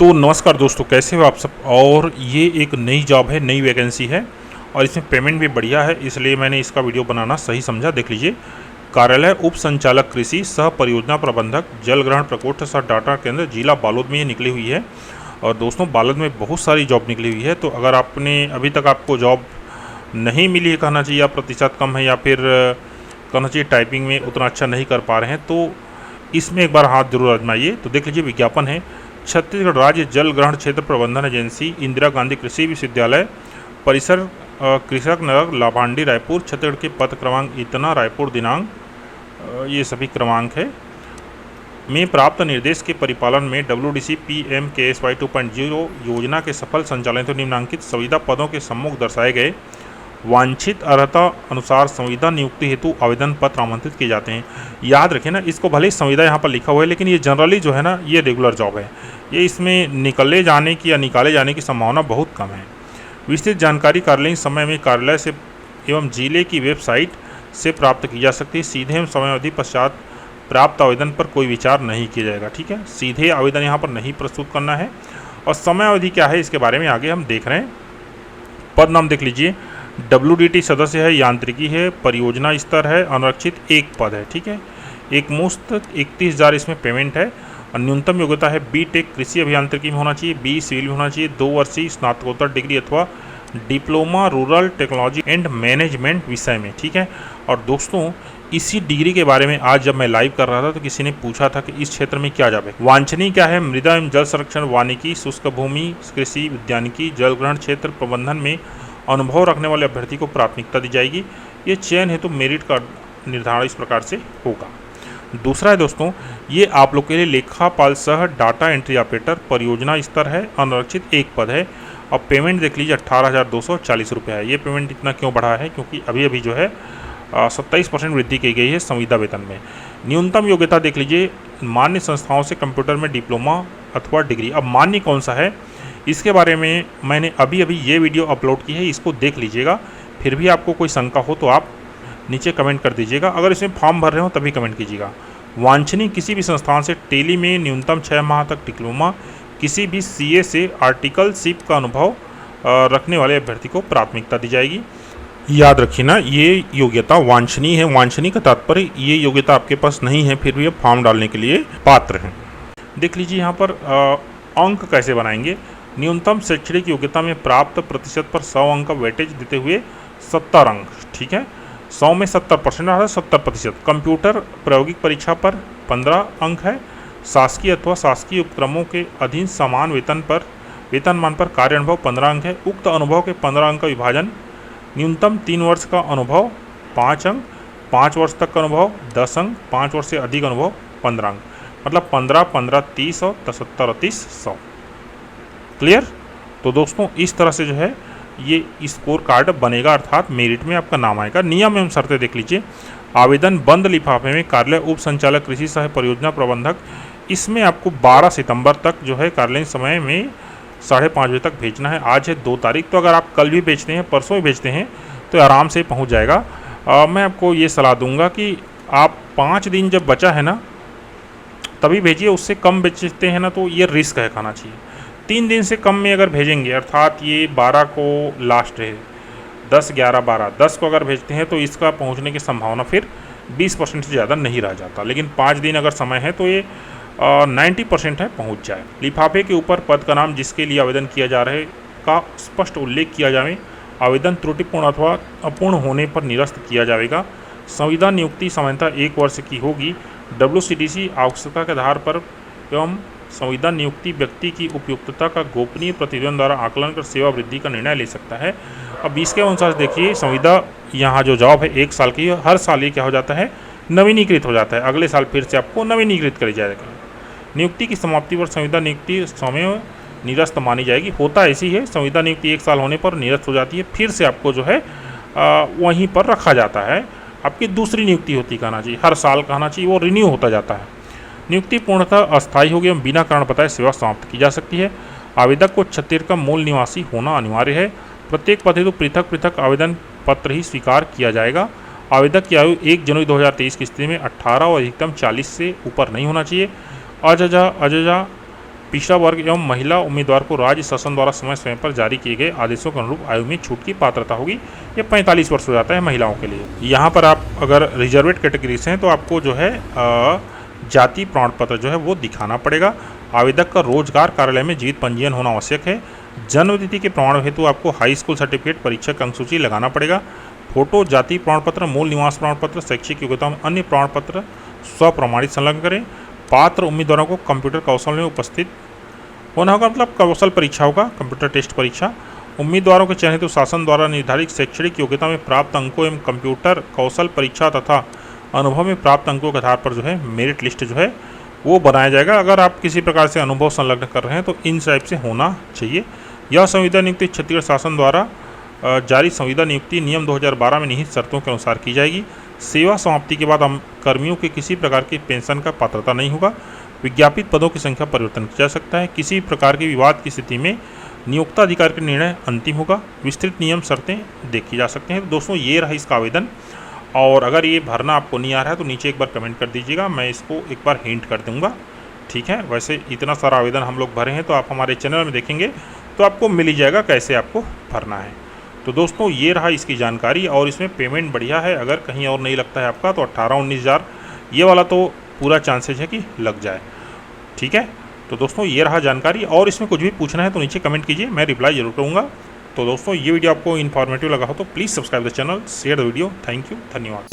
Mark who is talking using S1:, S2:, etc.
S1: तो नमस्कार दोस्तों, कैसे हो आप सब। और ये एक नई जॉब है, नई वैकेंसी है और इसमें पेमेंट भी बढ़िया है, इसलिए मैंने इसका वीडियो बनाना सही समझा। देख लीजिए, कार्यालय उप संचालक कृषि सह परियोजना प्रबंधक जल ग्रहण प्रकोष्ठ सह डाटा केंद्र जिला बालोद में ये निकली हुई है। और दोस्तों, बालोद में बहुत सारी जॉब निकली हुई है, तो अगर आपने अभी तक आपको जॉब नहीं मिली है, कहना चाहिए, या प्रतिशत कम है, या फिर कहना चाहिए टाइपिंग में उतना अच्छा नहीं कर पा रहे हैं, तो इसमें एक बार हाथ जरूर आजमाइए। तो देख लीजिए, विज्ञापन है। छत्तीसगढ़ राज्य जल ग्रहण क्षेत्र प्रबंधन एजेंसी, इंदिरा गांधी कृषि विश्वविद्यालय परिसर, कृषक नगर, लाभांडी, रायपुर, छत्तीसगढ़ के पद क्रमांक इतना, रायपुर, दिनांक, ये सभी क्रमांक है में प्राप्त निर्देश के परिपालन में WDC PMKSY 2.0 योजना के सफल संचालन तो निम्नांकित संविदा पदों के सम्मुख दर्शाए गए वांछित अर्हता अनुसार संविदा नियुक्ति हेतु आवेदन पत्र आमंत्रित किए जाते हैं। याद रखें ना, इसको भले ही संविदा यहाँ पर लिखा हुआ है, लेकिन ये जनरली जो है ना, ये रेगुलर जॉब है। ये इसमें निकले जाने की या निकाले जाने की संभावना बहुत कम है। विस्तृत जानकारी कार्यालयीन समय में कार्यालय से एवं जिले की वेबसाइट से प्राप्त की जा सकती है। सीधे एवं समयावधि पश्चात प्राप्त आवेदन पर कोई विचार नहीं किया जाएगा। ठीक है, सीधे आवेदन यहाँ पर नहीं प्रस्तुत करना है। और समयावधि क्या है, इसके बारे में आगे हम देख रहे हैं। पद नाम देख लीजिए, WDT सदस्य है, यांत्रिकी है, परियोजना स्तर है, अनारक्षित एक पद है। ठीक है, एक मुश्त 31,000 इसमें पेमेंट है। और न्यूनतम योग्यता है B.Tech कृषि अभियांत्रिकी में होना चाहिए, B सिविल में होना चाहिए, 2 वर्षीय स्नातकोत्तर डिग्री अथवा diploma rural technology and management विषय में। ठीक है, और दोस्तों, इसी डिग्री के बारे में आज जब मैं लाइव कर रहा था तो किसी ने पूछा था कि इस क्षेत्र में क्या जॉब है। वांछनीय क्या है, मृदा एवं जल संरक्षण, वानिकी, शुष्क भूमि कृषि, विज्ञानिकी, जल ग्रहण क्षेत्र प्रबंधन में अनुभव रखने वाले अभ्यर्थी को प्राथमिकता दी जाएगी। ये चयन हेतु मेरिट का निर्धारण इस प्रकार से होगा। दूसरा है दोस्तों, ये आप लोग के लिए लेखापाल सह डाटा एंट्री ऑपरेटर, परियोजना स्तर है, अनारक्षित एक पद है। और पेमेंट देख लीजिए, 18,240 रुपये है। ये पेमेंट इतना क्यों बढ़ा है, क्योंकि अभी अभी जो है 27% वृद्धि की गई है संविदा वेतन में। न्यूनतम योग्यता देख लीजिए, मान्य संस्थाओं से कंप्यूटर में डिप्लोमा अथवा डिग्री। अब मान्य कौन सा है, इसके बारे में मैंने अभी ये वीडियो अपलोड की है, इसको देख लीजिएगा। फिर भी आपको कोई शंका हो तो आप नीचे कमेंट कर दीजिएगा। अगर इसमें फॉर्म भर रहे हो तभी कमेंट कीजिएगा। वांछनीय किसी भी संस्थान से टेली में न्यूनतम 6 माह तक डिप्लोमा, किसी भी CA से आर्टिकलशिप का अनुभव रखने वाले अभ्यर्थी को प्राथमिकता दी जाएगी। याद रखिए ना, ये योग्यता वांछनीय है। वांछनीय का तात्पर्य ये योग्यता आपके पास नहीं है, फिर भी आप फॉर्म डालने के लिए पात्र हैं। देख लीजिए यहाँ पर अंक कैसे बनाएंगे। न्यूनतम शैक्षणिक योग्यता में प्राप्त प्रतिशत पर 100 अंक का वेटेज देते हुए 70 अंक। ठीक है, 100 में 70% आता है, 70%। कंप्यूटर प्रायोगिक परीक्षा पर 15 अंक है। शासकीय अथवा शासकीय उपक्रमों के अधीन समान वेतनमान पर कार्य अनुभव 15 अंक है। उक्त अनुभव के 15 अंक का विभाजन न्यूनतम 3 वर्ष का अनुभव 5 अंक, 5 वर्ष तक का अनुभव 10 अंक, 5 वर्ष से अधिक अनुभव 15 अंक। मतलब 15, 15, 30 और 70 और 30, 100। क्लियर। तो दोस्तों, इस तरह से जो है ये स्कोर कार्ड बनेगा, अर्थात मेरिट में आपका नाम आएगा। नियम एवं शर्तें देख लीजिए। आवेदन बंद लिफाफे में कार्यालय उप संचालक कृषि सह परियोजना प्रबंधक, इसमें आपको 12 सितंबर तक जो है कार्यालयीन समय में 5:30 बजे तक भेजना है। आज है 2 तारीख, तो अगर आप कल भी भेजते हैं, परसों भी भेजते हैं, तो आराम से पहुंच जाएगा। मैं आपको ये सलाह दूंगा कि आप 5 दिन जब बचा है ना, तभी भेजिए। उससे कम भेजते हैं ना, तो ये रिस्क है, खाना चाहिए। 3 दिन से कम में अगर भेजेंगे, अर्थात ये 12 को लास्ट है, 10, 11, 12, 10 को अगर भेजते हैं, तो इसका पहुंचने की संभावना फिर 20% से ज़्यादा नहीं रह जाता। लेकिन 5 दिन अगर समय है तो ये 90% है, पहुंच जाए। लिफाफे के ऊपर पद का नाम जिसके लिए आवेदन किया जा रहा है का स्पष्ट उल्लेख किया जाए। आवेदन त्रुटिपूर्ण अथवा अपूर्ण होने पर निरस्त किया जाएगा। संविदा नियुक्ति सामान्यतः 1 वर्ष की होगी। WCDC आवश्यकता के आधार पर एवं संविदा नियुक्ति व्यक्ति की उपयुक्तता का गोपनीय प्रतिवेदन द्वारा आकलन कर सेवा वृद्धि का निर्णय ले सकता है। अब इसके अनुसार देखिए, संविदा यहाँ जो जॉब है 1 साल की, हर साल ये क्या हो जाता है, नवीनीकृत हो जाता है। अगले साल फिर से आपको नवीनीकृत करी जाएगा। नियुक्ति की समाप्ति पर संविदा नियुक्ति समय निरस्त मानी जाएगी। होता ऐसी है, संविदा नियुक्ति 1 साल होने पर निरस्त हो जाती है, फिर से आपको जो है वहीं पर रखा जाता है। आपकी दूसरी नियुक्ति होती, कहना चाहिए हर साल, कहना चाहिए वो रिन्यू होता जाता है। नियुक्ति पूर्णतः अस्थायी होगी एवं बिना कारण बताए सेवा समाप्त की जा सकती है। आवेदक को छत्तीसगढ़ का मूल निवासी होना अनिवार्य है। प्रत्येक पद हेतु पृथक पृथक आवेदन पत्र ही स्वीकार किया जाएगा। आवेदक की आयु 1 जनवरी 2023 की स्थिति में 18 और अधिकतम 40 से ऊपर नहीं होना चाहिए। अजजा पिछड़ा वर्ग एवं महिला उम्मीदवार को राज्य शासन द्वारा समय समय पर जारी किए गए आदेशों के अनुरूप आयु में छूट की पात्रता होगी। ये 45 वर्ष हो जाता है महिलाओं के लिए। यहाँ पर आप अगर रिजर्वेड कैटेगरी से हैं तो आपको जो है जाति प्रमाण पत्र जो है वो दिखाना पड़ेगा। आवेदक का रोजगार कार्यालय में जीवित पंजीयन होना आवश्यक है। जन्म तिथि के प्रमाण हेतु आपको हाई स्कूल सर्टिफिकेट, परीक्षा की अंकसूची लगाना पड़ेगा। फोटो, जाति प्रमाण पत्र, मूल निवास प्रमाण पत्र, शैक्षिक योग्यता में अन्य प्रमाण पत्र स्वप्रमाणित संलग्न करें। पात्र उम्मीदवारों को कंप्यूटर कौशल में उपस्थित होना होगा, मतलब कौशल परीक्षा होगा, कंप्यूटर टेस्ट परीक्षा। उम्मीदवारों के चयन हेतु शासन द्वारा निर्धारित शैक्षणिक योग्यता में प्राप्त अंकों एवं कंप्यूटर कौशल परीक्षा तथा अनुभव में प्राप्त अंकों के आधार पर जो है मेरिट लिस्ट जो है वो बनाया जाएगा। अगर आप किसी प्रकार से अनुभव संलग्न कर रहे हैं तो इन टाइप से होना चाहिए। यह संविदा नियुक्ति छत्तीसगढ़ शासन द्वारा जारी संविदा नियुक्ति नियम 2012 में निहित शर्तों के अनुसार की जाएगी। सेवा समाप्ति के बाद कर्मियों के किसी प्रकार की पेंशन का पात्रता नहीं होगा। विज्ञापित पदों की संख्या परिवर्तन किया जा सकता है। किसी प्रकार के विवाद की स्थिति में नियोक्ता अधिकारी का निर्णय अंतिम होगा। विस्तृत नियम शर्तें देखी जा सकते हैं। तो दोस्तों ये रहा इसका आवेदन, और अगर ये भरना आपको नहीं आ रहा है तो नीचे एक बार कमेंट कर दीजिएगा, मैं इसको एक बार हिंट कर दूंगा, ठीक है। वैसे इतना सारा आवेदन हम लोग भरे हैं तो आप हमारे चैनल में देखेंगे तो आपको मिल ही जाएगा कैसे आपको भरना है। तो दोस्तों ये रहा इसकी जानकारी, और इसमें पेमेंट बढ़िया है। अगर कहीं और नहीं लगता है आपका तो 18-19 हज़ार ये वाला तो पूरा चांसेज है कि लग जाए, ठीक है। तो दोस्तों ये रहा जानकारी, और इसमें कुछ भी पूछना है तो नीचे कमेंट कीजिए, मैं रिप्लाई जरूर करूँगा। तो दोस्तों ये वीडियो आपको इन्फॉर्मेटिव लगा हो तो please subscribe the channel, share the video. Thank you, धन्यवाद।